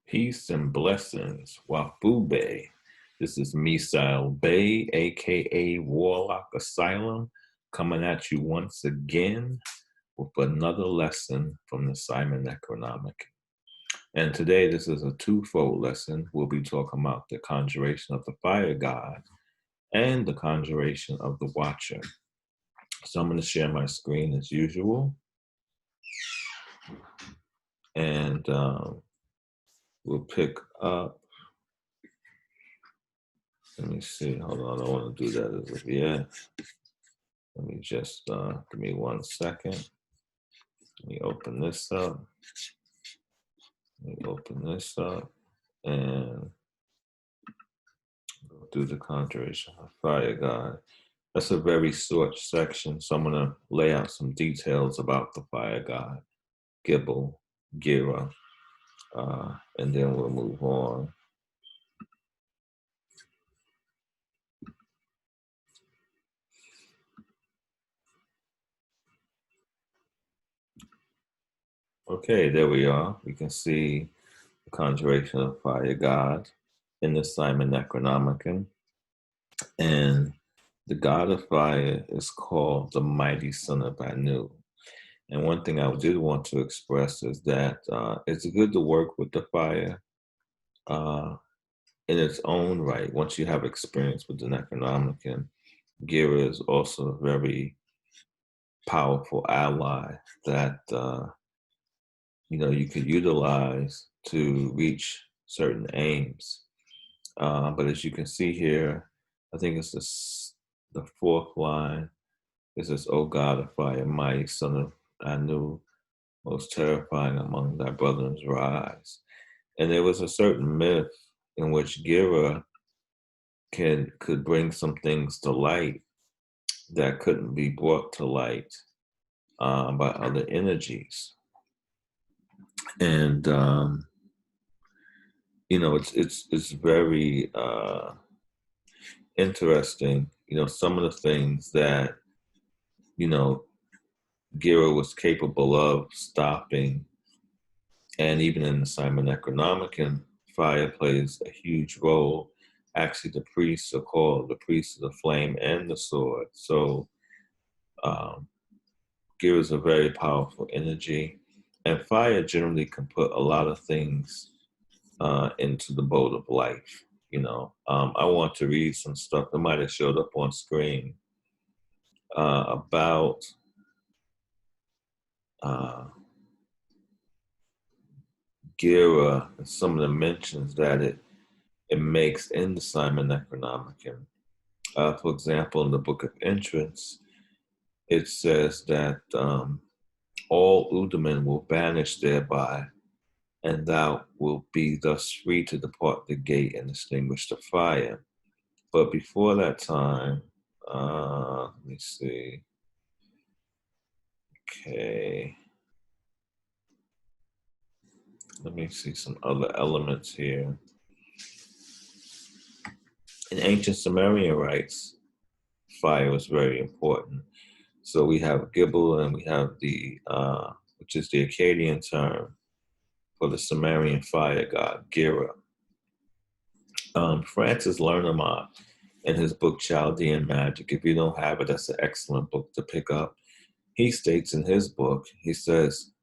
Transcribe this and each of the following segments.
Peace and blessings. Wafube. This is Misael Bay, aka Warlock Asylum, coming at you once again with another lesson from the Simon Necronomicon. And today, this is a twofold lesson. We'll be talking about the conjuration of the fire god and the conjuration of the watcher. So I'm going to share my screen as usual. And we'll pick up. Let me see. Hold on. I don't want to do that as of yet. Let me just give me 1 second. Let me open this up. Let me open this up and go do the conjuration of fire god. That's a very short section, so I'm going to lay out some details about the fire god, Gibble, Gira, and then we'll move on. Okay, there we are. We can see the conjuration of fire god in the Simon Necronomicon. And the god of fire is called the mighty son of Anu. And one thing I did want to express is that it's good to work with the fire in its own right. Once you have experience with the Necronomicon, Gira is also a very powerful ally that you could utilize to reach certain aims. But as you can see here, I think it's the fourth line. It says, "O God of fire, mighty son of Anu, most terrifying among thy brothers, rise." And there was a certain myth in which Gira could bring some things to light that couldn't be brought to light by other energies. And it's very interesting. Some of the things that Gira was capable of stopping, and even in the Simon Necronomicon, fire plays a huge role. Actually, the priests are called the priests of the flame and the sword. So Gira is a very powerful energy, and fire generally can put a lot of things into the boat of life. I want to read some stuff that might have showed up on screen about Gira and some of the mentions that it makes in the Simon Necronomicon. For example, in the Book of Entrance, it says that all Udaman will vanish thereby, and thou wilt be thus free to depart the gate and extinguish the fire. But before that time, let me see. Okay. Let me see some other elements here. In ancient Sumerian rites, fire was very important. So we have Gibble and we have the, which is the Akkadian term for the Sumerian fire god, Gira. Francis Lernermont, in his book Chaldean Magic, if you don't have it, that's an excellent book to pick up. He states in his book, he says,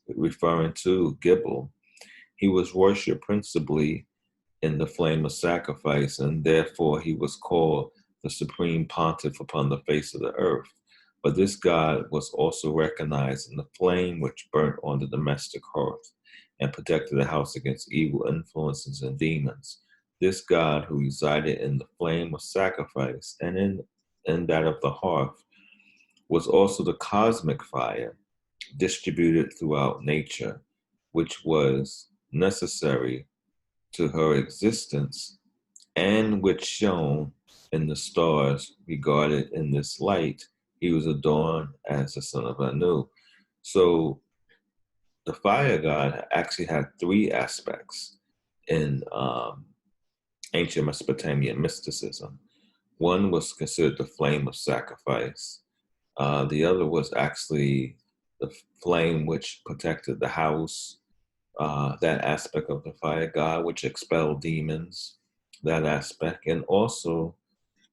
referring to Gibble, he was worshipped principally in the flame of sacrifice, and therefore he was called the supreme pontiff upon the face of the earth. But this god was also recognized in the flame which burnt on the domestic hearth and protected the house against evil influences and demons. This god, who resided in the flame of sacrifice and in that of the hearth, was also the cosmic fire distributed throughout nature, which was necessary to her existence, and which shone in the stars regarded in this light. He was adorned as the son of Anu. So the fire god actually had three aspects in ancient Mesopotamian mysticism. One was considered the flame of sacrifice. The other was actually the flame which protected the house that aspect of the fire god, which expel demons, that aspect, and also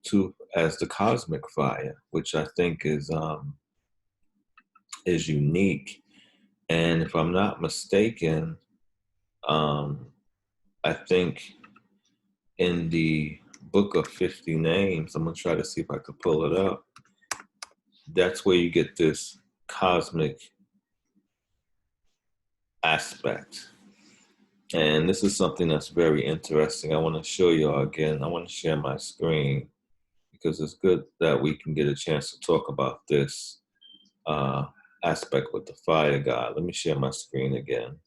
to as the cosmic fire, which I think is unique. And if I'm not mistaken, um, I think in the book of 50 names, I'm gonna try to see if I could pull it up. That's where you get this cosmic aspect. And this is something that's very interesting. I want to show y'all again. I want to share my screen because it's good that we can get a chance to talk about this uh, aspect with the fire god. Let me share my screen again.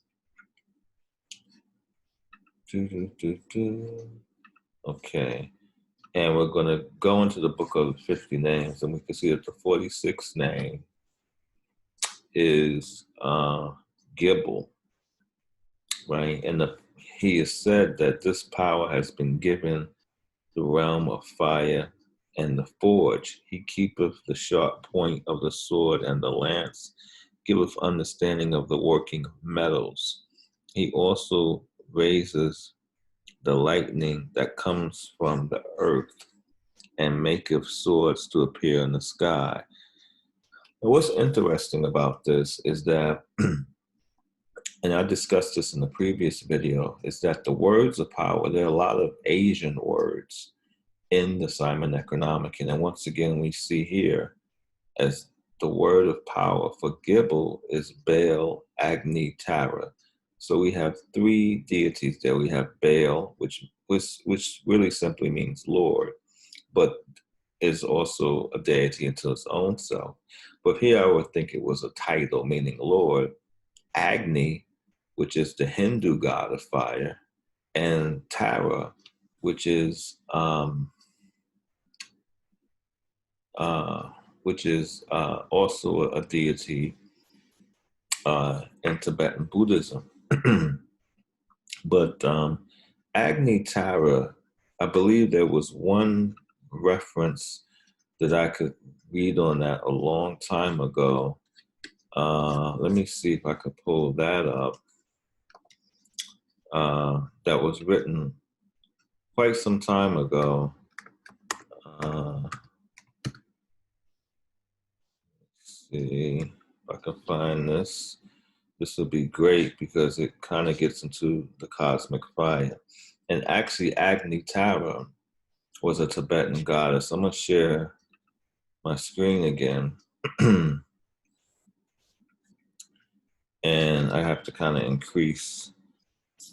Okay. And we're going to go into the book of 50 names, and we can see that the 46th name is Gibble, right? And he has said that this power has been given the realm of fire and the forge. He keepeth the sharp point of the sword and the lance, giveth understanding of the working of metals. He also raises the lightning that comes from the earth and maketh swords to appear in the sky. And what's interesting about this is that, and I discussed this in the previous video, is that the words of power, there are a lot of Asian words in the Simon Necronomicon. And once again, we see here as the word of power for Gibble is Baal, Agni, Tara. So we have three deities there. We have Baal, which really simply means Lord, but is also a deity unto its own self. But here I would think it was a title meaning Lord. Agni, which is the Hindu god of fire, and Tara, which is also a deity in Tibetan Buddhism. But Agni Tara, I believe there was one reference that I could read on that a long time ago. Let me see if I could pull that up. That was written quite some time ago. Let's see if I can find this. This would be great because it kind of gets into the cosmic fire. And actually, Agni Tara was a Tibetan goddess. I'm going to share my screen again. And I have to kind of increase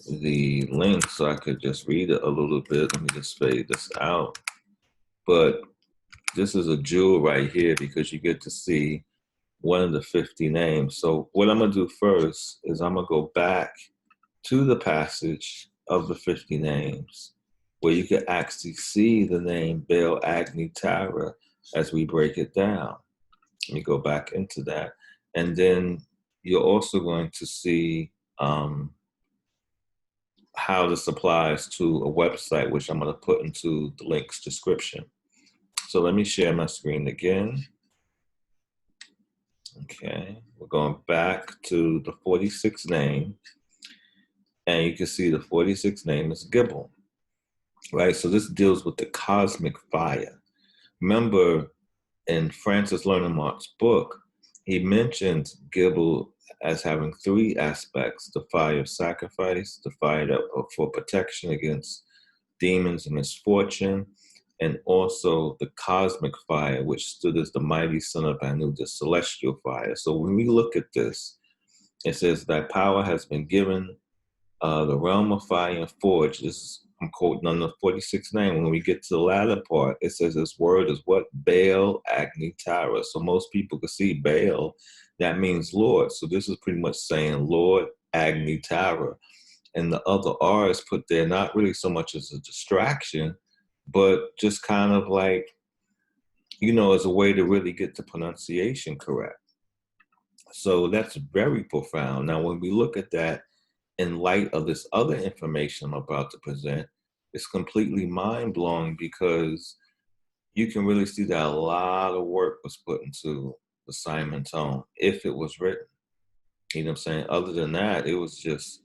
the link so I could just read it a little bit. Let me just fade this out. But this is a jewel right here because you get to see one of the 50 names. So what I'm going to do first is I'm going to go back to the passage of the 50 names where you can actually see the name Baal, Agni, Tara as we break it down. Let me go back into that. And then you're also going to see how this applies to a website, which I'm going to put into the link's description. So let me share my screen again. Okay, we're going back to the 46th name. And you can see the 46th name is Gibble, right? So this deals with the cosmic fire. Remember, in Francis Lenormand's book, he mentions Gibble as having three aspects: the fire of sacrifice, the fire for protection against demons and misfortune, and also the cosmic fire, which stood as the mighty son of Anu, the celestial fire. So when we look at this, it says that power has been given the realm of fire and forge. This is, I'm quoting on the 46th name. When we get to the latter part, it says this word is what? Baal, Agni, Tara. So most people can see Baal, that means Lord. So this is pretty much saying Lord, Agni, Tara. And the other R is put there not really so much as a distraction, but just kind of like, as a way to really get the pronunciation correct. So that's very profound. Now, when we look at that, in light of this other information I'm about to present, it's completely mind-blowing because you can really see that a lot of work was put into the Simon Tome if it was written. You know what I'm saying? Other than that, it was just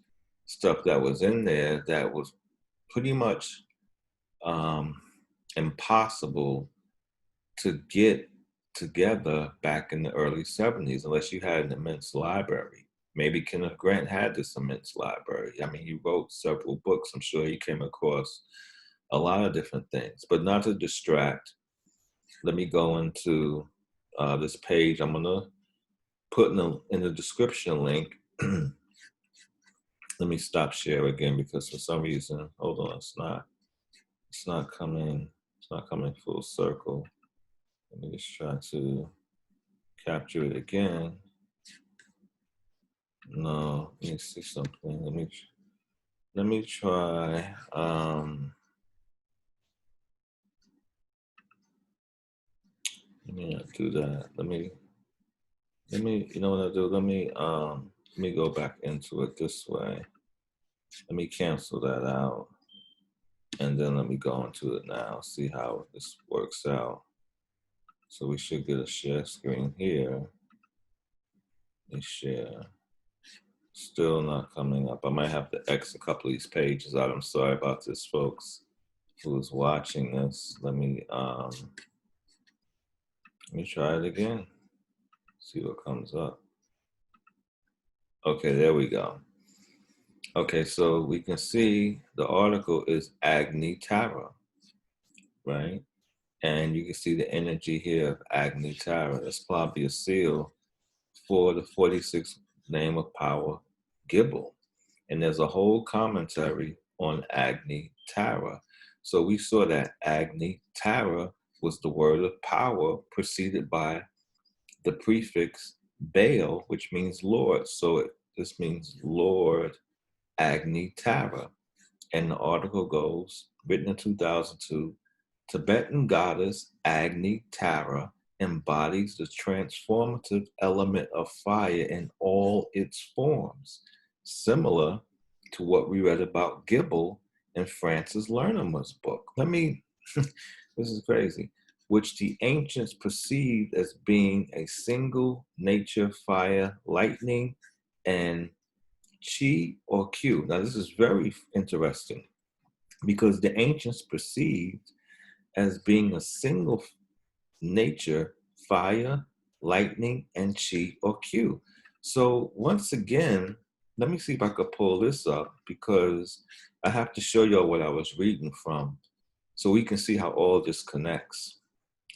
stuff that was in there that was pretty much um, impossible to get together back in the early 70s unless you had an immense library. Maybe Kenneth Grant had this immense library. I mean, he wrote several books. I'm sure he came across a lot of different things, but not to distract. Let me go into this page. I'm gonna put in the description link. Let me stop share again because for some reason, hold on, it's not coming full circle. Let me just try to capture it again. No, let me see something. Let me try. Let me not do that. Let me. You know what I do? Let me go back into it this way. Let me cancel that out, and then let me go into it now. See how this works out. So we should get a share screen here. Let me share. Still not coming up. I might have to X a couple of these pages out. I'm sorry about this, folks, who's watching this. Let me try it again. See what comes up. Okay, there we go. Okay, so we can see the article is Agni Tara, right? And you can see the energy here of Agni Tara. That's probably a seal for the 46th name of power, Gibble. And there's a whole commentary on Agni Tara. So we saw that Agni Tara was the word of power preceded by the prefix Baal, which means Lord. So this means Lord Agni Tara. And the article goes, written in 2002, Tibetan goddess Agni Tara embodies the transformative element of fire in all its forms, similar to what we read about Gibble in Francis Lerner's book. This is crazy, which the ancients perceived as being a single nature fire, lightning, and chi or q. Now, this is very interesting because the ancients perceived as being a single nature, fire, lightning, and chi or q. So once again, let me see if I could pull this up because I have to show y'all what I was reading from so we can see how all this connects.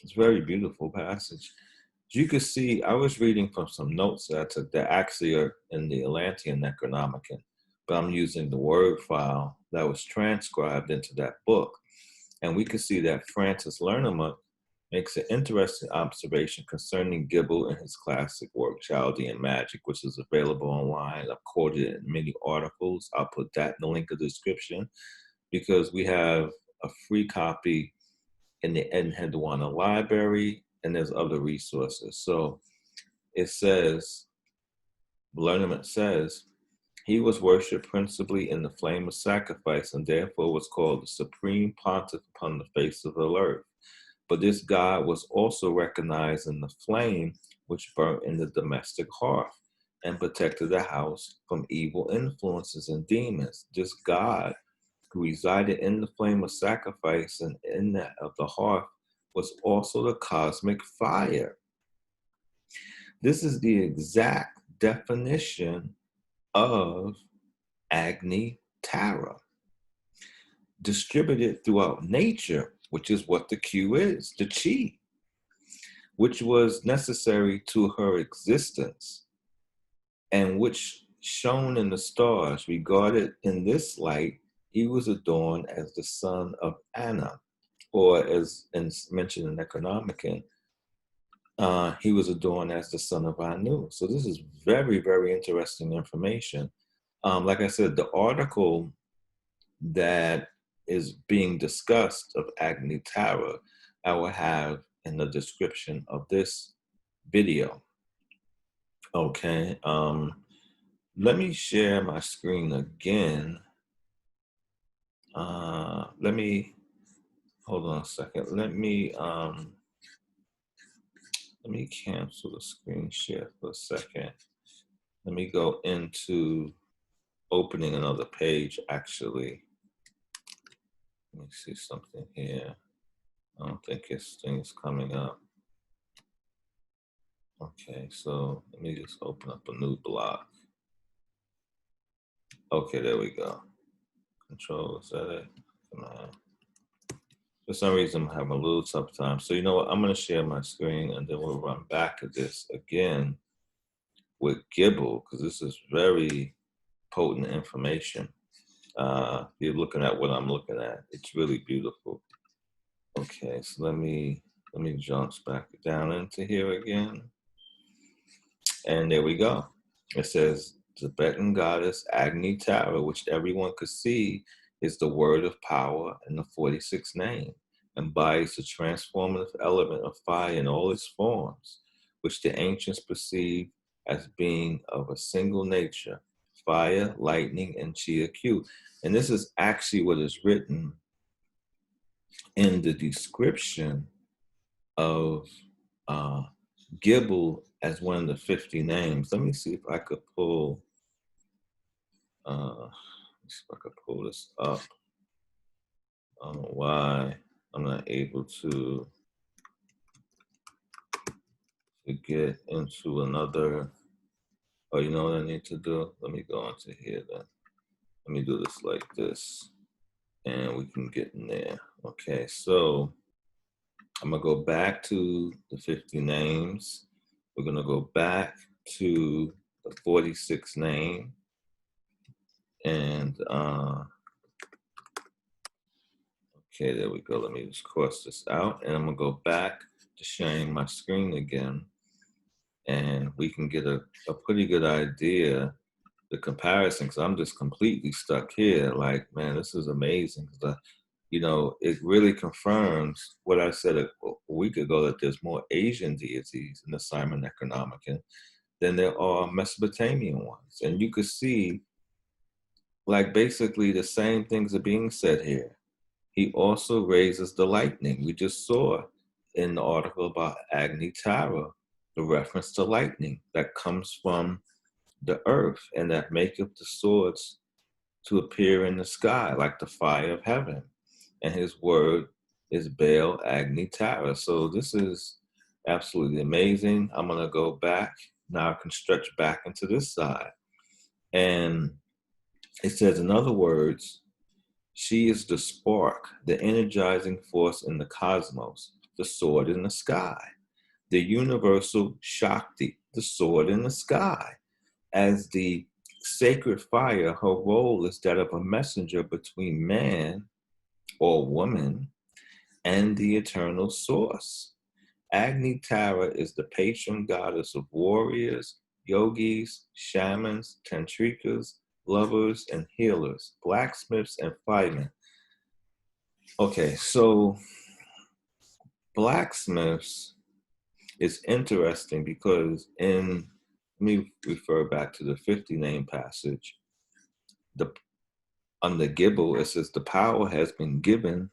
It's a very beautiful passage. As you can see, I was reading from some notes that I took that actually are in the Atlantean Necronomicon, but I'm using the word file that was transcribed into that book. And we can see that Francis Lerner makes an interesting observation concerning Gibble in his classic work, Chaldean Magic, which is available online. I've quoted it in many articles. I'll put that in the link in the description because we have a free copy in the Ed Hedwana Library, and there's other resources. So it says, Lerner says, he was worshipped principally in the flame of sacrifice and therefore was called the supreme pontiff upon the face of the earth. But this God was also recognized in the flame which burnt in the domestic hearth and protected the house from evil influences and demons. This God who resided in the flame of sacrifice and in that of the hearth was also the cosmic fire. This is the exact definition of Agni Tara, distributed throughout nature, which is what the Q is, the chi, which was necessary to her existence, and which shone in the stars. Regarded in this light, he was adorned as the son of Anna, or as mentioned in Necronomicon, he was adorned as the son of Anu. So this is very, very interesting information. Like I said, the article that is being discussed of Agni Tara, I will have in the description of this video. Okay, let me share my screen again. Let me, hold on a second. Let me cancel the screen share for a second. Let me go into opening another page, actually. Let me see something here. I don't think this thing is coming up. Okay, so let me just open up a new block. Okay, there we go. Control, is that it? For some reason, I'm having a little tough time. So you know what? I'm going to share my screen, and then we'll run back to this again with Gibble, because this is very potent information. You're looking at what I'm looking at. It's really beautiful. Okay, so let me jump back down into here again. And there we go. It says Tibetan goddess Agni Tara, which everyone could see is the word of power in the 46th name, embodies the transformative element of fire in all its forms, which the ancients perceived as being of a single nature, fire, lightning, and Chiaku. And this is actually what is written in the description of Gibble as one of the 50 names. Let me see if I could pull. Let's see if I could pull this up. I don't know why I'm not able to get into another. Oh, you know what I need to do? Let me go into here then. Let me do this like this, and we can get in there. Okay, so I'm gonna go back to the 50 names. We're gonna go back to the 46 name, and okay, there we go. Let me just cross this out, and I'm gonna go back to sharing my screen again, and we can get a pretty good idea, the comparison, because I'm just completely stuck here. Like, man, this is amazing. You know, it really confirms what I said a week ago, that there's more Asian deities in the Simon Necronomicon than there are Mesopotamian ones. And you could see, like, basically the same things are being said here. He also raises the lightning. We just saw in the article about Agni Tara, the reference to lightning that comes from the earth and that maketh the swords to appear in the sky like the fire of heaven. And his word is Baal Agni Tara. So this is absolutely amazing. I'm going to go back. Now I can stretch back into this side. And it says, in other words, she is the spark, the energizing force in the cosmos, the sword in the sky, the universal Shakti, the sword in the sky. As the sacred fire, her role is that of a messenger between man or woman and the eternal source. Agni Tara is the patron goddess of warriors, yogis, shamans, tantrikas, lovers, and healers, blacksmiths, and firemen. Okay, so blacksmiths is interesting because let me refer back to the 50 name passage. On the Gibble, it says the power has been given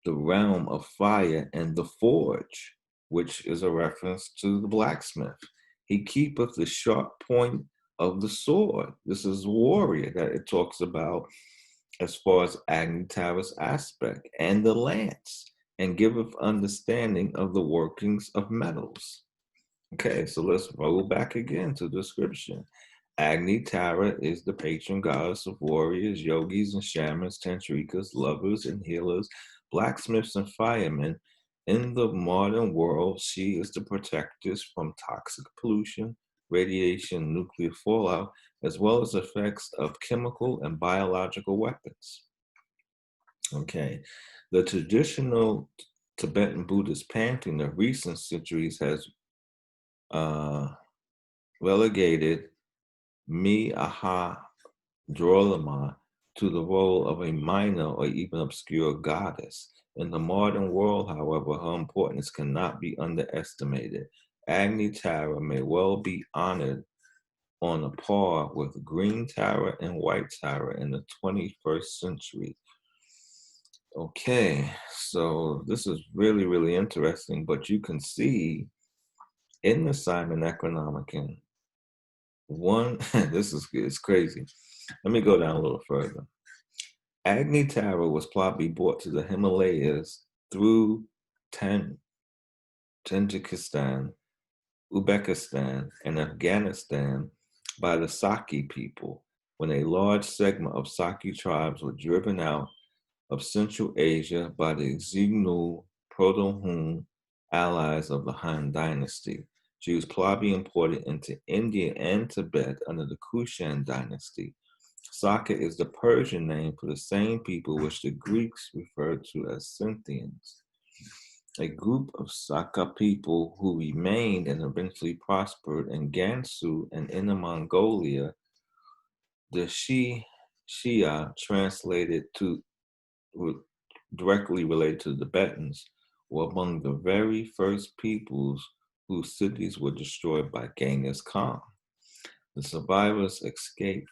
the realm of fire and the forge, which is a reference to the blacksmith. He keepeth the sharp point of the sword. This is warrior that it talks about as far as Agni Tara's aspect, and the lance, and giveth understanding of the workings of metals. Okay, so let's roll back again to the description. Agni Tara is the patron goddess of warriors, yogis, and shamans, tantrikas, lovers, and healers, blacksmiths, and firemen. In the modern world, she is the protectress from toxic pollution, radiation, nuclear fallout, as well as effects of chemical and biological weapons. Okay, the traditional Tibetan Buddhist pantheon of recent centuries has relegated Mi-aha Drolema to the role of a minor or even obscure goddess. In the modern world, however, her importance cannot be underestimated. Agni Tara may well be honored on a par with Green Tara and White Tara in the 21st century. Okay, so this is really, really interesting, but you can see in the Simon Necronomicon, this is crazy. Let me go down a little further. Agni Tara was probably brought to the Himalayas through Tajikistan, Uzbekistan, and Afghanistan by the Saki people when a large segment of Saki tribes were driven out of Central Asia by the Xiongnu Proto-Hun allies of the Han Dynasty. Jews probably imported into India and Tibet under the Kushan Dynasty. Saka is the Persian name for the same people which the Greeks referred to as Scythians. A group of Saka people who remained and eventually prospered in Gansu and Inner Mongolia, the Shia translated to directly related to the Tibetans, were among the very first peoples whose cities were destroyed by Genghis Khan. The survivors escaped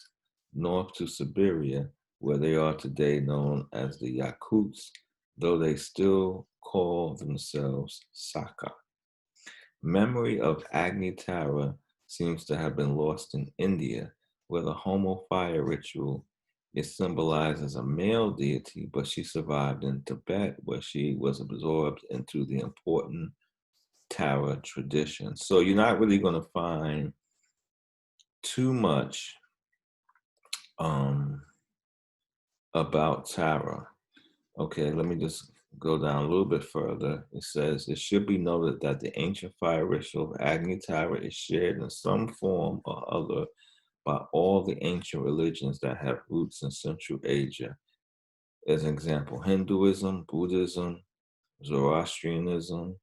north to Siberia, where they are today known as the Yakuts, though they still call themselves Saka. Memory of Agni Tara seems to have been lost in India, where the Homo fire ritual is symbolized as a male deity, but she survived in Tibet, where she was absorbed into the important Tara tradition. So you're not really going to find too much about Tara. Okay, let me just go down a little bit further. It says, it should be noted that the ancient fire ritual of Agni Tara is shared in some form or other by all the ancient religions that have roots in Central Asia. As an example, Hinduism, Buddhism, Zoroastrianism,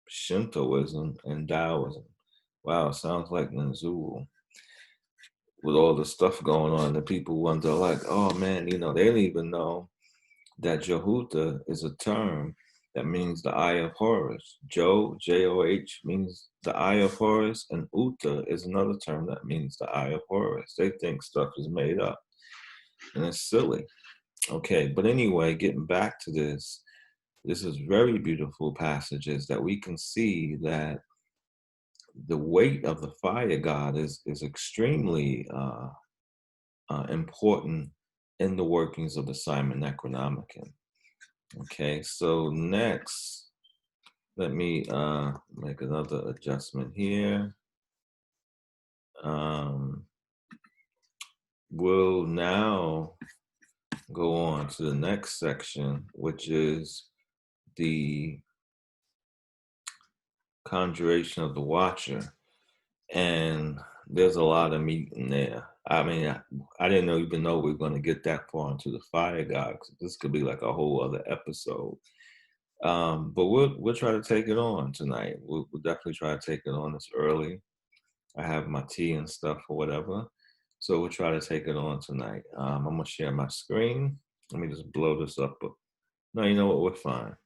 Shintoism, and Taoism. Wow, sounds like Nzulu. With all the stuff going on, the people wonder, like, oh man, they don't even know that Jehuta is a term that means the eye of Horus. J-O-H, means the eye of Horus, and Uta is another term that means the eye of Horus. They think stuff is made up, and it's silly. Okay, but anyway, getting back to this is very beautiful passages that we can see that the weight of the fire god is extremely important in the workings of the Simon Necronomicon. Okay, so next, let me make another adjustment here. We'll now go on to the next section, which is the conjuration of the Watcher. And there's a lot of meat in there. I mean, I didn't even know we were going to get that far into the fire god. This could be like a whole other episode. But we'll try to take it on tonight. We'll definitely try to take it on this early. I have my tea and stuff or whatever. So we'll try to take it on tonight. I'm going to share my screen. Let me just blow this up. But no, you know what? We're fine.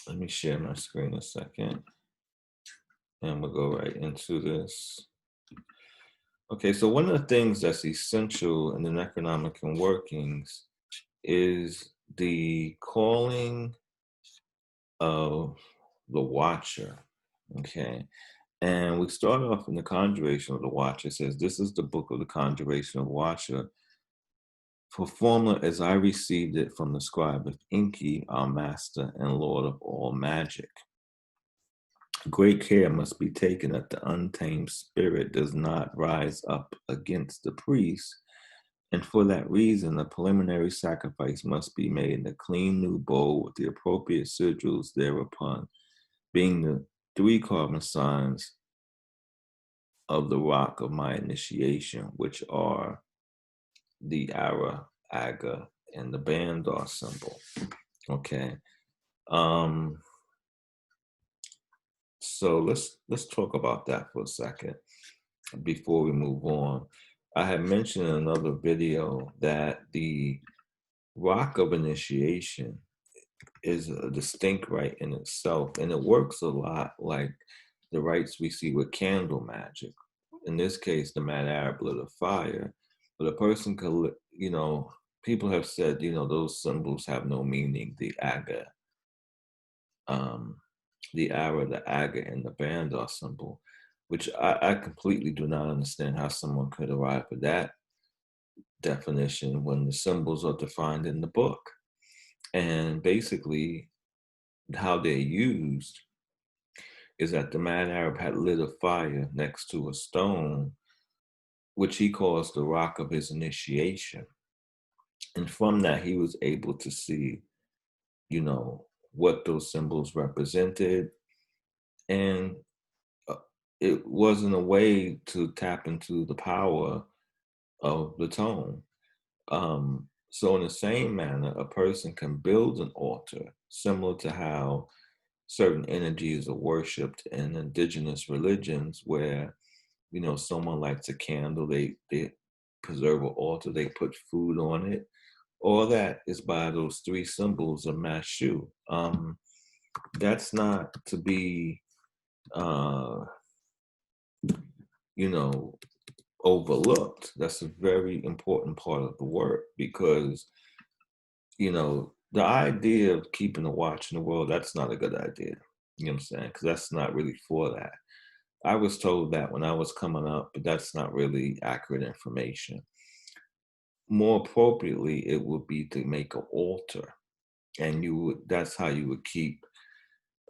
Let me share my screen a second. And we'll go right into this. Okay, so one of the things that's essential in the Necronomicon workings is the calling of the Watcher. Okay, and we start off in the Conjuration of the Watcher. It says, this is the book of the Conjuration of Watcher, for formula as I received it from the scribe of Enki, our master and lord of all magic. Great care must be taken that the untamed spirit does not rise up against the priest, and for that reason, a preliminary sacrifice must be made in a clean new bowl with the appropriate sigils thereupon, being the 3 carbon signs of the rock of my initiation, which are the Ara, Aga, and the Bandar symbol. Okay. So let's talk about that for a second before we move on. I had mentioned in another video that the rock of initiation is a distinct rite in itself, and it works a lot like the rites we see with candle magic. In this case, the Mad Arab lit a fire, but a person could, people have said, those symbols have no meaning. The Aga, the Ara, the Aga, and the Bandar symbol. which I completely do not understand how someone could arrive at that definition when the symbols are defined in the book. And basically, how they're used is that the mad Arab had lit a fire next to a stone, which he calls the rock of his initiation. And from that, he was able to see, what those symbols represented. And it wasn't a way to tap into the power of the tone. So in the same manner, a person can build an altar, similar to how certain energies are worshipped in indigenous religions, where someone lights a candle, they preserve an altar, they put food on it. All that is by those three symbols of Mashu. That's not to be, overlooked. That's a very important part of the work, because the idea of keeping a watch in the world, that's not a good idea. You know what I'm saying? Because that's not really for that. I was told that when I was coming up, but that's not really accurate information. More appropriately, it would be to make an altar, and that's how you would keep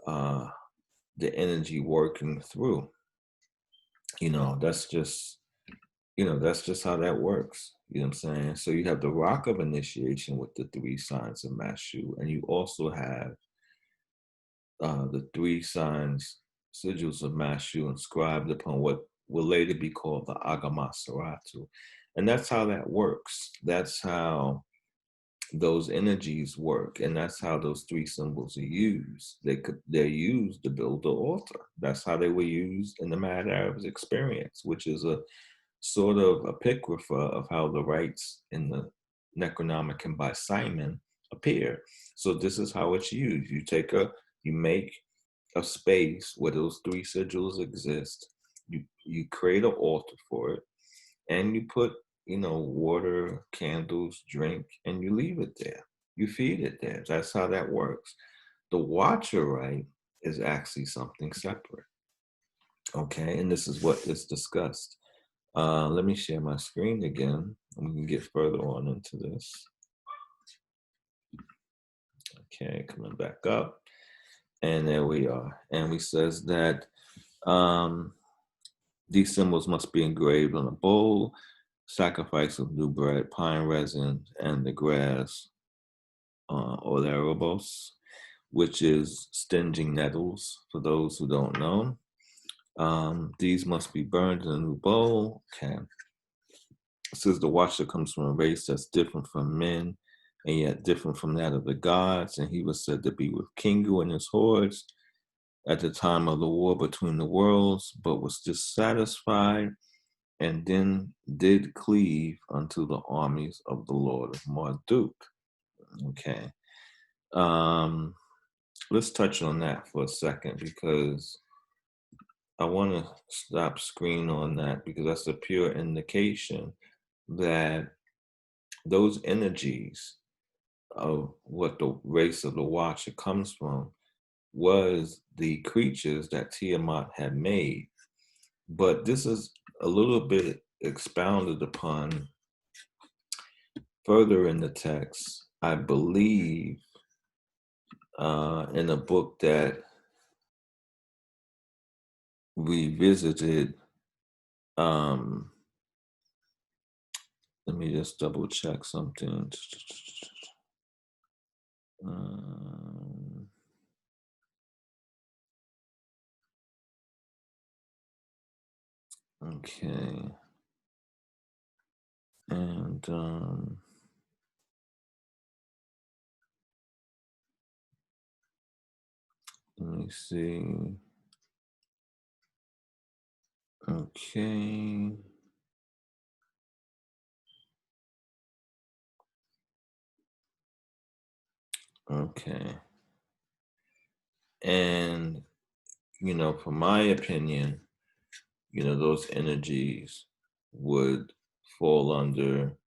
the energy working through. That's just that's just how that works. You know what I'm saying? So you have the rock of initiation with the three signs of Mashu, and you also have the three signs, sigils of Mashu, inscribed upon what will later be called the Agama Saratu. And that's how that works. That's how those energies work, and that's how those three symbols are used. They're used to build the altar. That's how they were used in the Mad Arabs experience, which is a sort of epigrapha of how the rites in the Necronomicon by Simon appear. So this is how it's used. You make a space where those three sigils exist. You create an altar for it, and you put water, candles, drink, and you leave it there. You feed it there. That's how that works. The watcher rite is actually something separate. Okay, and this is what is discussed. Let me share my screen again, and we can get further on into this. Okay, coming back up. And there we are. And we says that these symbols must be engraved on a bowl, sacrifice of new bread, pine resin, and the grass, or the erebos, which is stinging nettles, for those who don't know. These must be burned in a new bowl. Okay. It says the watcher comes from a race that's different from men, and yet different from that of the gods. And he was said to be with Kingu and his hordes at the time of the war between the worlds, but was dissatisfied, and then did cleave unto the armies of the Lord of Marduk. Okay. Let's touch on that for a second, because I want to stop screen on that, because that's a pure indication that those energies of what the race of the Watcher comes from was the creatures that Tiamat had made. But this is a little bit expounded upon further in the text, I believe, in a book that we visited. Let me just double check something. Okay. And let me see. Okay. Okay. And, from my opinion, those energies would fall under,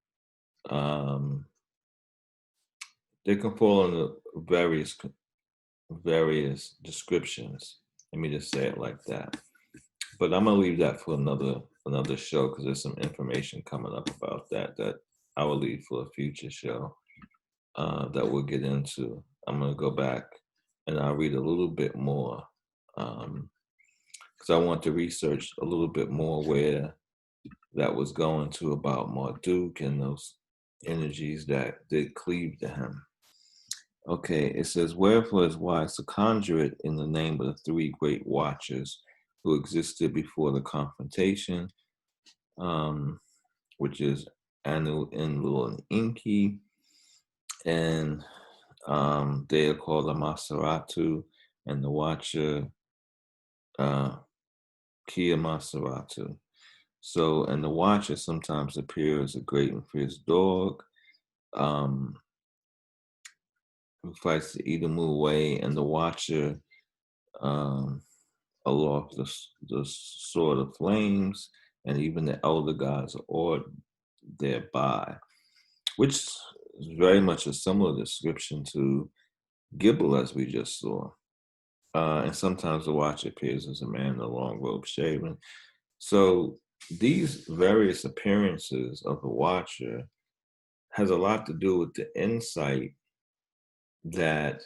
they can fall under various descriptions. Let me just say it like that. but I'm gonna leave that for another show because there's some information coming up about that I will leave for a future show that we'll get into. I'm gonna go back and I'll read a little bit more because I want to research a little bit more where that was going to about Marduk and those energies that did cleave to him. Okay, it says, wherefore it's wise to conjure it in the name of the three great watchers who existed before the confrontation, which is Anu, Enlil, and Enki, and they are called the Maseratu, and the watcher, Kia Maseratu. So, and the watcher sometimes appears as a great and fierce dog, who fights to eat them away, and the watcher aloft the sword of flames, and even the elder gods are awed thereby, which is very much a similar description to Gibble as we just saw. And sometimes the watcher appears as a man in a long robe shaven. So these various appearances of the watcher has a lot to do with the insight that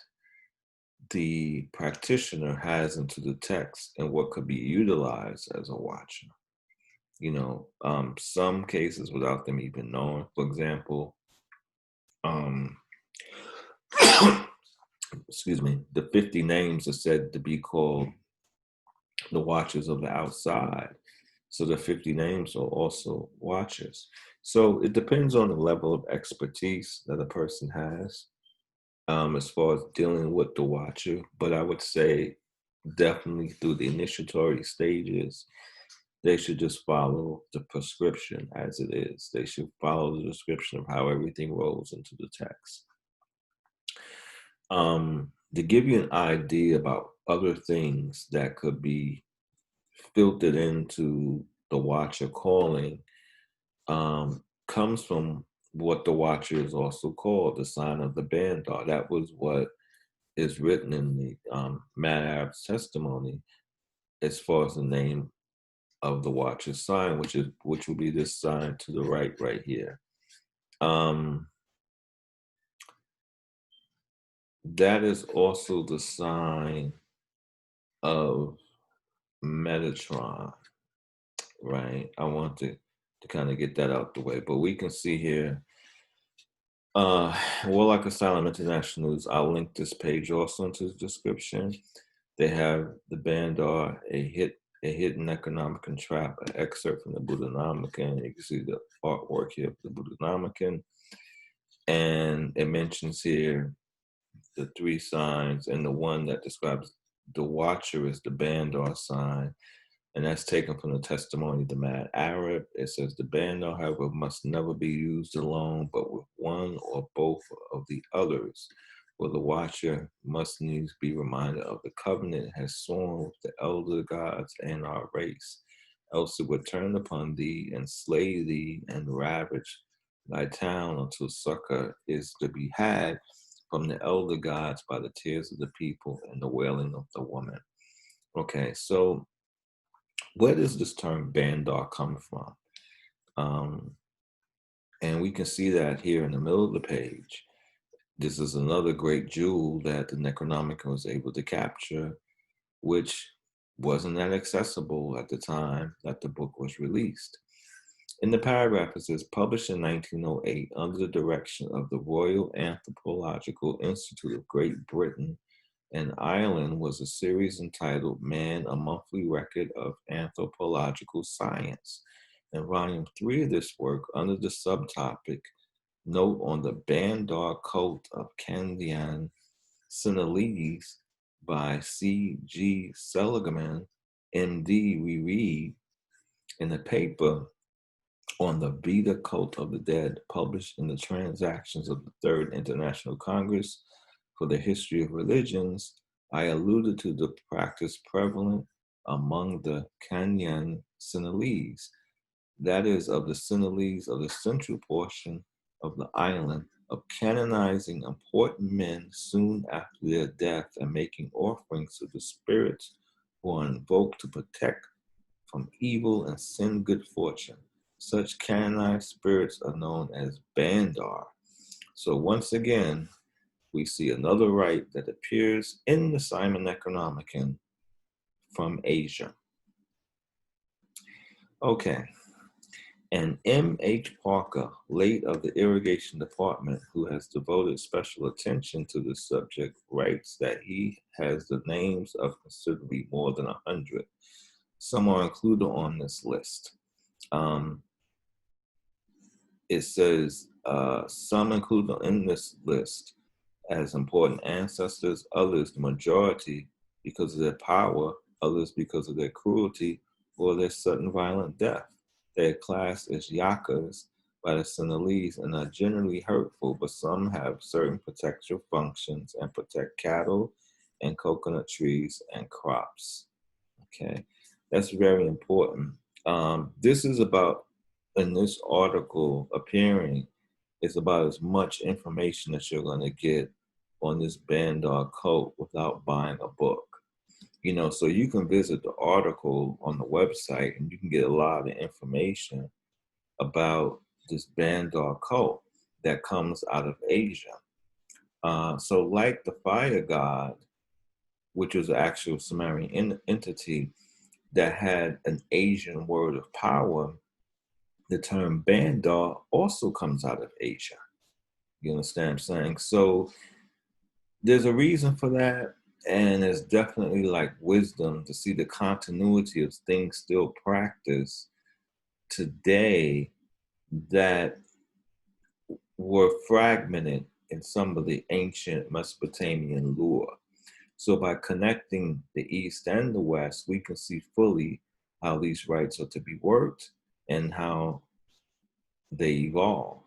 the practitioner has into the text and what could be utilized as a watcher. You know, some cases without them even knowing. For example, excuse me, the 50 names are said to be called the watchers of the outside. So the 50 names are also watchers. So it depends on the level of expertise that a person has as far as dealing with the watcher. But I would say definitely through the initiatory stages, they should just follow the prescription as it is. They should follow the description of how everything rolls into the text. To give you an idea about other things that could be filtered into the watcher calling, comes from what the watcher is also called, the sign of the bandar. That was what is written in the Mad Arab's testimony as far as the name of the watcher's sign, which will be this sign to the right here. That is also the sign of Metatron, right? I want to kind of get that out the way, but we can see here, Warlock Asylum International News. I'll link this page also into the description. They have the Bandar, a hidden Necronomicon trap, an excerpt from the Buddhanomicon. You can see the artwork here of the Buddhanomicon. And it mentions here the three signs, and the one that describes the watcher is the Bandar sign. And that's taken from the testimony of the Mad Arab. It says the bandar, however, must never be used alone, but with one or both of the others. For the watcher must needs be reminded of the covenant it has sworn with the elder gods and our race. Else it would turn upon thee and slay thee and ravage thy town until succor is to be had from the elder gods by the tears of the people and the wailing of the woman. Okay, so where does this term bandar come from? And we can see that here in the middle of the page. This is another great jewel that the Necronomicon was able to capture, which wasn't that accessible at the time that the book was released. In the paragraph, it says, published in 1908 under the direction of the Royal Anthropological Institute of Great Britain and Ireland, was a series entitled Man, a Monthly Record of Anthropological Science. In volume 3 of this work, under the subtopic, Note on the Bandar Cult of Candian Sinhalese by C.G. Seligman, M.D., we read, in the paper on the Veda Cult of the Dead, published in the Transactions of the Third International Congress for the History of Religions, I alluded to the practice prevalent among the Canyan Sinhalese, that is, of the Sinhalese of the central portion of the island, of canonizing important men soon after their death and making offerings to the spirits who are invoked to protect from evil and sin good fortune. Such canine spirits are known as Bandar. So once again, we see another rite that appears in the Simon Necronomicon from Asia. Okay. And M.H. Parker, late of the Irrigation Department, who has devoted special attention to this subject, writes that he has the names of considerably more than 100. Some are included on this list. It says some included in this list as important ancestors, others the majority because of their power, others because of their cruelty or their sudden violent death. They are classed as yakas by the Sinhalese and are generally hurtful, but some have certain protective functions and protect cattle and coconut trees and crops. Okay, that's very important. This is about, in this article appearing, is about as much information that you're going to get on this Bandar cult without buying a book. So you can visit the article on the website and you can get a lot of information about this Bandar cult that comes out of Asia. So like the fire god, which was an actual Sumerian entity that had an Asian word of power, the term Bandar also comes out of Asia. You understand what I'm saying? So there's a reason for that. And it's definitely like wisdom to see the continuity of things still practiced today that were fragmented in some of the ancient Mesopotamian lore. So by connecting the East and the West, we can see fully how these rites are to be worked and how they evolve.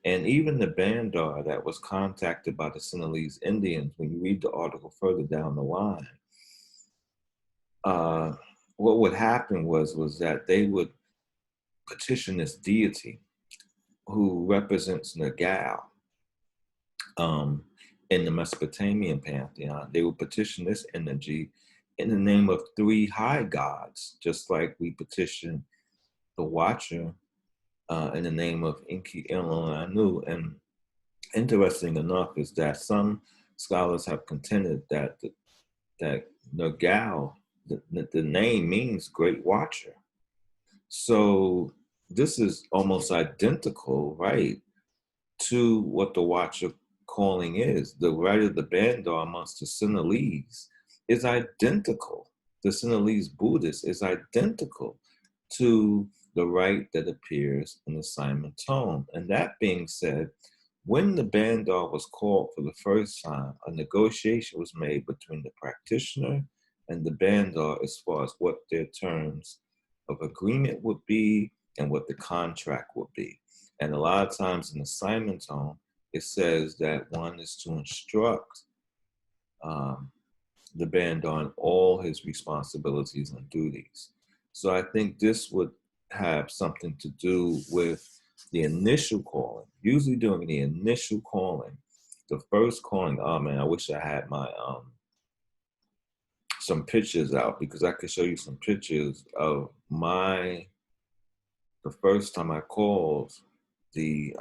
And even the Bandar that was contacted by the Sinhalese Indians, when you read the article further down the line, what would happen was that they would petition this deity who represents Nagal in the Mesopotamian pantheon. They would petition this energy in the name of three high gods, just like we petition the Watcher in the name of Enki, Elon, and Anu. And interesting enough is that some scholars have contended that that Nagal, the name means great watcher. So this is almost identical, right, to what the watcher calling is. The rite of the Bandar amongst the Sinhalese is identical. The Sinhalese Buddhist is identical to the rite that appears in the Simon Tome. And that being said, when the Bandar was called for the first time, a negotiation was made between the practitioner and the Bandar as far as what their terms of agreement would be and what the contract would be. And a lot of times in the Simon Tome, it says that one is to instruct the Bandar on all his responsibilities and duties. So I think this would have something to do with the initial calling. Usually during the initial calling, the first calling, oh man, I wish I had my some pictures out because I could show you some pictures of the first time I called the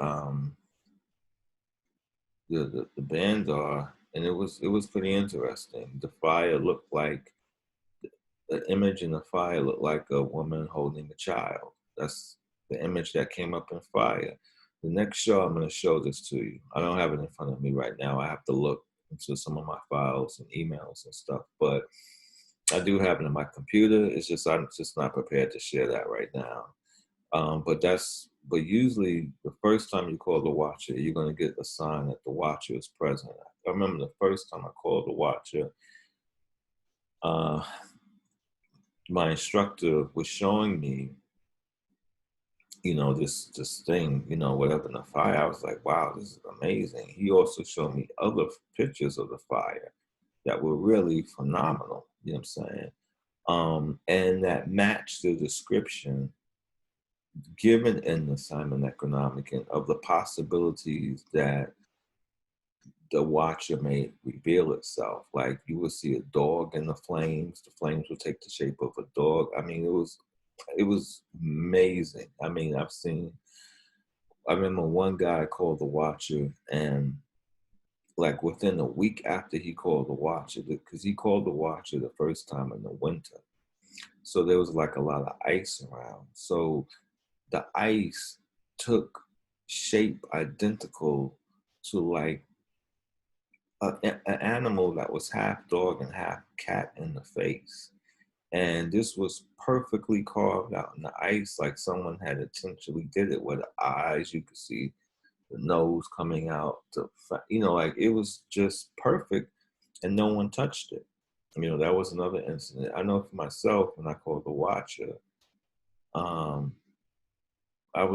Bandar, and it was pretty interesting. The fire looked like the image in the fire looked like a woman holding a child. That's the image that came up in fire. The next show, I'm going to show this to you. I don't have it in front of me right now. I have to look into some of my files and emails and stuff, but I do have it in my computer. It's just I'm just not prepared to share that right now. But usually the first time you call the watcher, you're going to get a sign that the watcher is present. I remember the first time I called the watcher, my instructor was showing me, this thing, whatever in the fire. I was like, wow, this is amazing. He also showed me other pictures of the fire that were really phenomenal. You know what I'm saying? And that matched the description given in the Simon Necronomicon of the possibilities that the watcher may reveal itself. Like you would see a dog in the flames would take the shape of a dog. I mean, it was it was amazing. I mean, I remember one guy called the Watcher, and like within a week after he called the Watcher, because he called the Watcher the first time in the winter. So there was like a lot of ice around. So the ice took shape identical to like an animal that was half dog and half cat in the face. And this was perfectly carved out in the ice, like someone had intentionally did it, where the eyes, you could see the nose coming out, like it was just perfect, and no one touched it. That was another incident. I know for myself, when I called the Watcher, um, I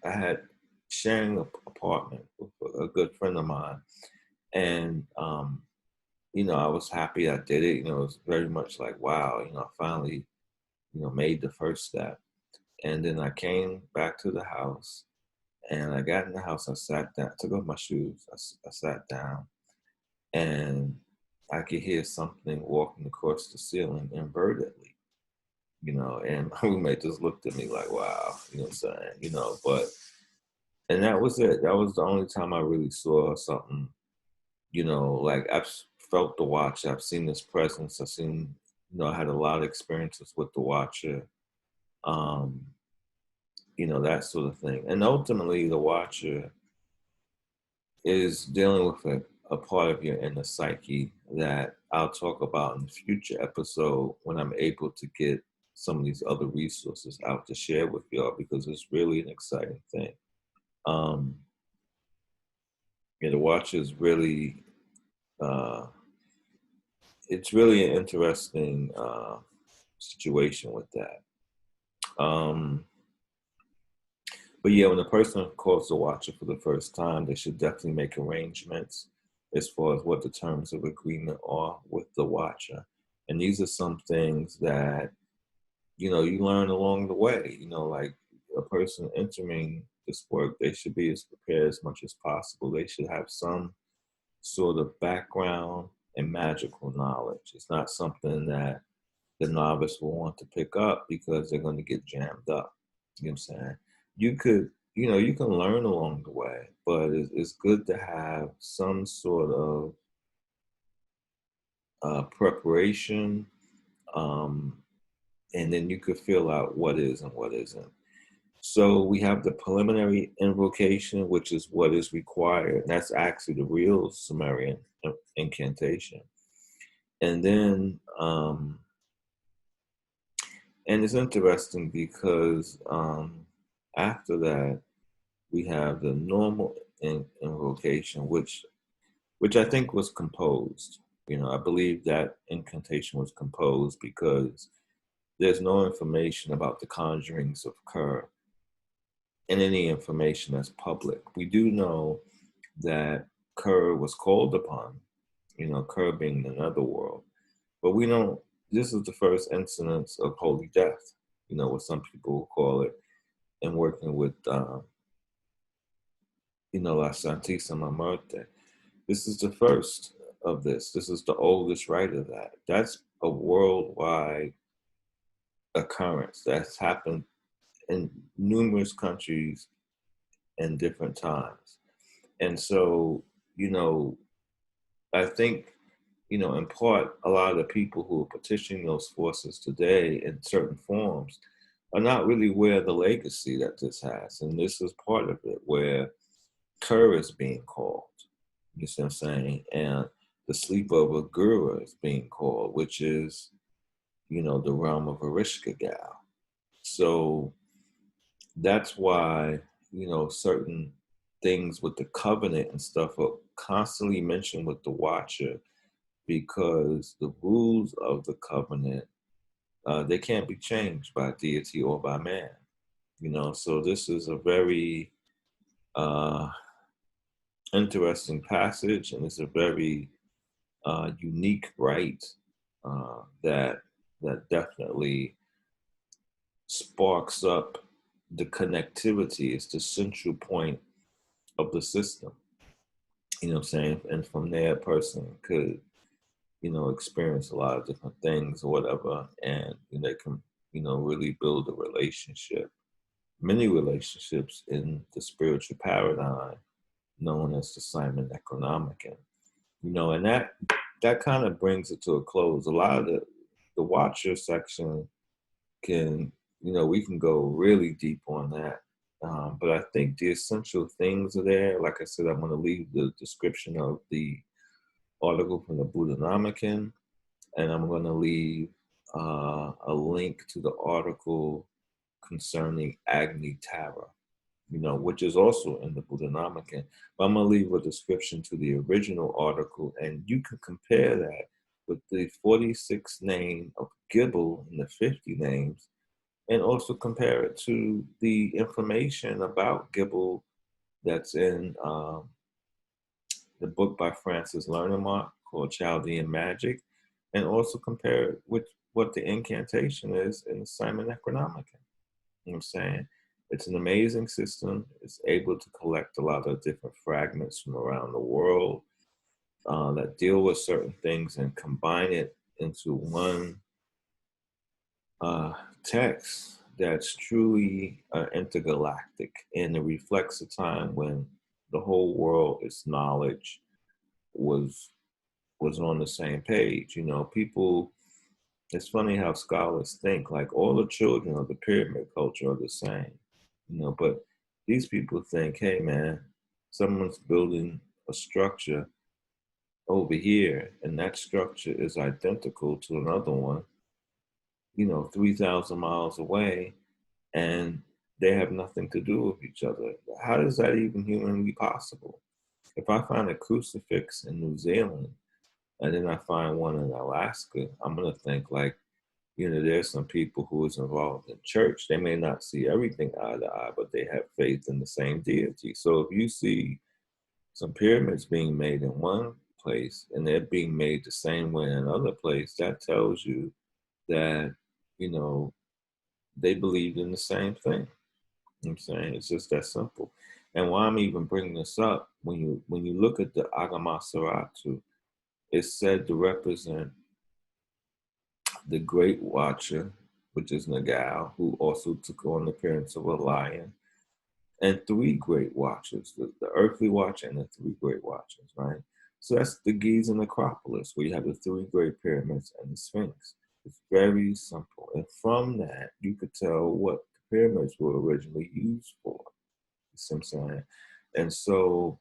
had sharing an apartment with a good friend of mine, and I was happy I did it. It was very much like, wow, I finally, made the first step. And then I came back to the house, and I got in the house. I sat down, took off my shoes. I sat down, and I could hear something walking across the ceiling invertedly, and my roommate just looked at me like, wow, what I'm saying, and that was it. That was the only time I really saw something, like I've felt the Watcher. I've seen his presence. I've seen, I had a lot of experiences with the Watcher, um, that sort of thing. And ultimately, the Watcher is dealing with a part of your inner psyche that I'll talk about in a future episode when I'm able to get some of these other resources out to share with y'all, because it's really an exciting thing. Um, the Watcher is really, uh, it's really an interesting situation with that. But yeah, when a person calls the Watcher for the first time, they should definitely make arrangements as far as what the terms of agreement are with the Watcher. And these are some things that, you learn along the way. Like a person entering this work, they should be as prepared as much as possible. They should have some sort of background and magical knowledge. It's not something that the novice will want to pick up because they're going to get jammed up. You know what I'm saying? You can learn along the way, but it's good to have some sort of preparation, um, and then you could fill out what is and what isn't. So we have the preliminary invocation, which is what is required. And that's actually the real Sumerian incantation. And then, and it's interesting because after that, we have the normal invocation, which I think was composed. I believe that incantation was composed because there's no information about the conjurings of Kerr in any information that's public. We do know that Kerr was called upon, Kerr being the netherworld, but we don't. This is the first incidence of holy death, what some people call it, and working with, La Santísima Muerte. This is the first of this. This is the oldest rite of that. That's a worldwide occurrence that's happened in numerous countries in different times. And so, I think, in part, a lot of the people who are petitioning those forces today in certain forms are not really aware of the legacy that this has. And this is part of it, where Kerr is being called. You see what I'm saying? And the sleepover guru is being called, which is, the realm of Arishka Gal. So that's why, certain things with the covenant and stuff are constantly mentioned with the Watcher, because the rules of the covenant, they can't be changed by deity or by man. So this is a very interesting passage, and it's a very unique rite that definitely sparks up the connectivity. It's the central point of the system. You know what I'm saying? And from there, a person could, experience a lot of different things or whatever, and they can really build a relationship, many relationships in the spiritual paradigm known as the Simon Necronomicon. And that kind of brings it to a close. A lot of the Watcher section can, we can go really deep on that. But I think the essential things are there. Like I said, I'm going to leave the description of the article from the Buddhanomicon, and I'm going to leave a link to the article concerning Agni Tara, which is also in the Buddhanomicon. But I'm going to leave a description to the original article, and you can compare that with the 46 name of Gibble and the 50 names, and also compare it to the information about Gibble that's in the book by Francis Lernermark called Chaldean Magic, and also compare it with what the incantation is in the Simon Necronomicon. You know what I'm saying? It's an amazing system. It's able to collect a lot of different fragments from around the world that deal with certain things and combine it into one text that's truly intergalactic, and it reflects a time when the whole world, its knowledge was on the same page. People, it's funny how scholars think like all the children of the pyramid culture are the same, but these people think, hey man, someone's building a structure over here, and that structure is identical to another one, 3,000 miles away, and they have nothing to do with each other. How is that even humanly possible? If I find a crucifix in New Zealand and then I find one in Alaska, I'm going to think like, there's some people who is involved in church. They may not see everything eye to eye, but they have faith in the same deity. So if you see some pyramids being made in one place and they're being made the same way in another place, that tells you that, they believed in the same thing. You know what I'm saying? It's just that simple. And why I'm even bringing this up, when you look at the Agamasaratu, it's said to represent the Great Watcher, which is Nagao, who also took on the appearance of a lion, and three Great Watchers, the Earthly Watcher and the three Great Watchers, right? So that's the Gizeh Acropolis, where you have the three Great Pyramids and the Sphinx. It's very simple. And from that, you could tell what the pyramids were originally used for. You see what I'm saying? And so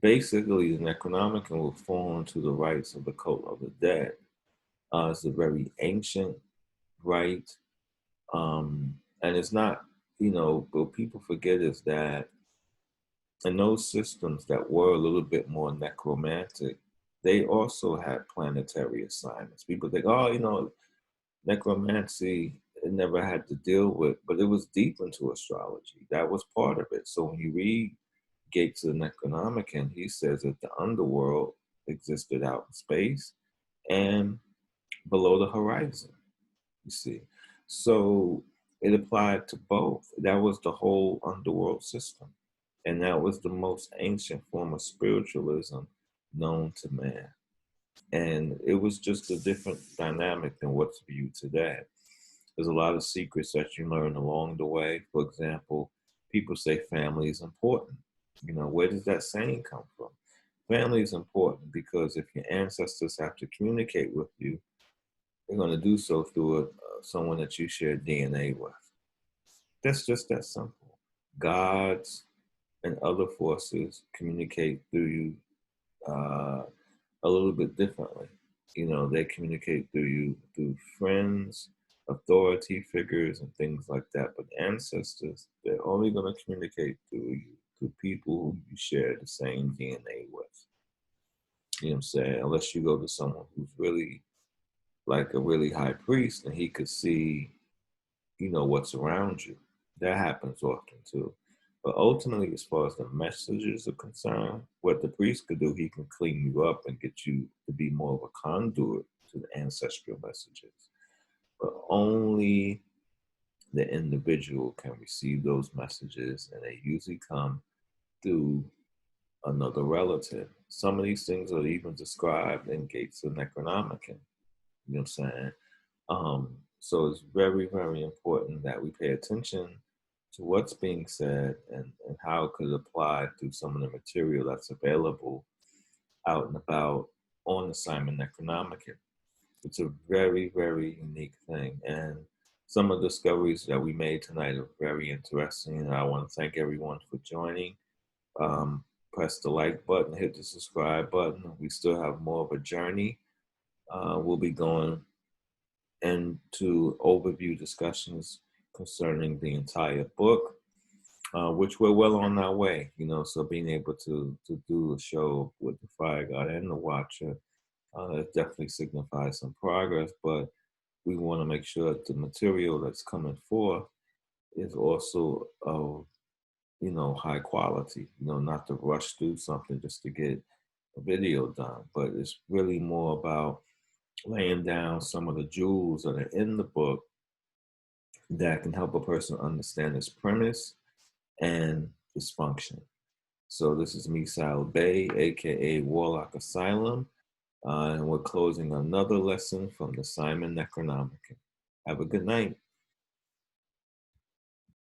basically, the Necronomicon will fall into the rites of the cult of the dead. It's a very ancient rite. And it's not, what people forget is that in those systems that were a little bit more necromantic, they also had planetary assignments. People think, oh, necromancy it never had to deal with, but it was deep into astrology. That was part of it. So when you read Gates of the Necronomicon, he says that the underworld existed out in space and below the horizon, you see. So it applied to both. That was the whole underworld system. And that was the most ancient form of spiritualism known to man. And it was just a different dynamic than what's viewed today. There's a lot of secrets that you learn along the way. For example, people say family is important. Where does that saying come from? Family is important because if your ancestors have to communicate with you, they're going to do so through someone that you share DNA with. That's just that simple. Gods and other forces communicate through you a little bit differently. They communicate through you through friends, authority figures, and things like that. But ancestors, they're only going to communicate through you, through people who you share the same DNA with. You know what I'm saying? Unless you go to someone who's really like a really high priest and he could see, what's around you. That happens often too. But ultimately, as far as the messages are concerned, what the priest could do, he can clean you up and get you to be more of a conduit to the ancestral messages. But only the individual can receive those messages, and they usually come through another relative. Some of these things are even described in Gates of Necronomicon. You know what I'm saying? So it's very, very important that we pay attention to what's being said and how it could apply to some of the material that's available out and about on the Simon Necronomicon. It's a very, very unique thing. And some of the discoveries that we made tonight are very interesting. And I want to thank everyone for joining. Um, Press the like button, hit the subscribe button. We still have more of a journey. We'll be going into overview discussions concerning the entire book, which we're well on our way. So being able to do a show with the Fire God and the Watcher, it definitely signifies some progress. But we want to make sure that the material that's coming forth is also of high quality. Not to rush through something just to get a video done, but it's really more about laying down some of the jewels that are in the book that can help a person understand its premise and its function. So this is me, Sal Bay, aka Warlock Asylum, and we're closing another lesson from the Simon Necronomicon. Have a good night.